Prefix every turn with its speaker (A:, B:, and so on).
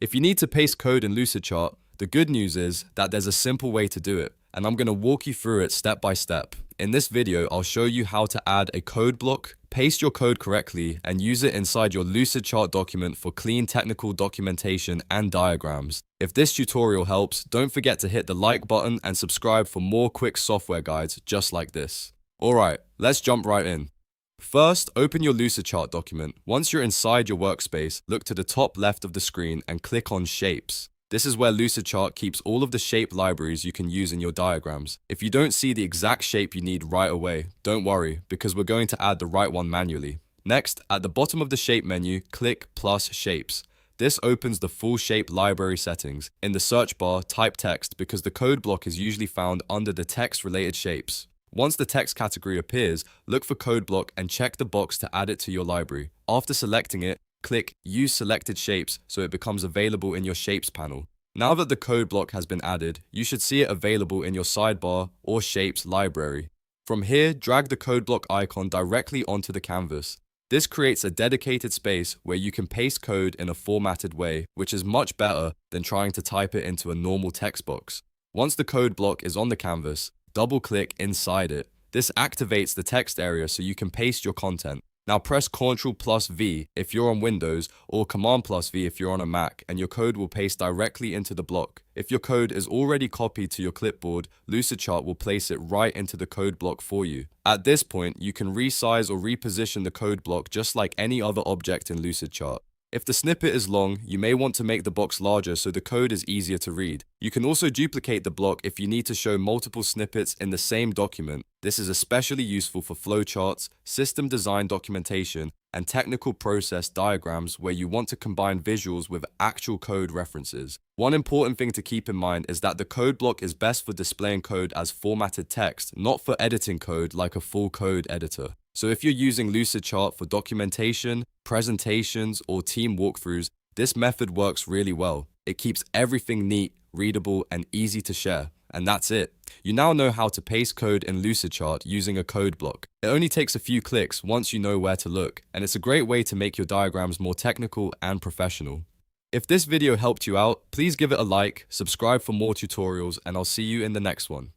A: If you need to paste code in Lucidchart, the good news is that there's a simple way to do it, and I'm going to walk you through it step by step. In this video, I'll show you how to add a code block, paste your code correctly, and use it inside your Lucidchart document for clean technical documentation and diagrams. If this tutorial helps, don't forget to hit the like button and subscribe for more quick software guides just like this. Alright, let's jump right in. First, open your Lucidchart document. Once you're inside your workspace, look to the top left of the screen and click on Shapes. This is where Lucidchart keeps all of the shape libraries you can use in your diagrams. If you don't see the exact shape you need right away, don't worry, because we're going to add the right one manually. Next, at the bottom of the Shape menu, click plus Shapes. This opens the full shape library settings. In the search bar, type text because the code block is usually found under the text-related shapes. Once the text category appears, look for code block and check the box to add it to your library. After selecting it, click Use Selected Shapes so it becomes available in your Shapes panel. Now that the code block has been added, you should see it available in your sidebar or Shapes library. From here, drag the code block icon directly onto the canvas. This creates a dedicated space where you can paste code in a formatted way, which is much better than trying to type it into a normal text box. Once the code block is on the canvas, double-click inside it. This activates the text area so you can paste your content. Now press Ctrl plus V if you're on Windows or Command plus V if you're on a Mac, and your code will paste directly into the block. If your code is already copied to your clipboard, Lucidchart will place it right into the code block for you. At this point, you can resize or reposition the code block just like any other object in Lucidchart. If the snippet is long, you may want to make the box larger so the code is easier to read. You can also duplicate the block if you need to show multiple snippets in the same document. This is especially useful for flowcharts, system design documentation, and technical process diagrams where you want to combine visuals with actual code references. One important thing to keep in mind is that the code block is best for displaying code as formatted text, not for editing code like a full code editor. So if you're using Lucidchart for documentation, presentations, or team walkthroughs, this method works really well. It keeps everything neat, readable, and easy to share. And that's it. You now know how to paste code in Lucidchart using a code block. It only takes a few clicks once you know where to look, and it's a great way to make your diagrams more technical and professional. If this video helped you out, please give it a like, subscribe for more tutorials, and I'll see you in the next one.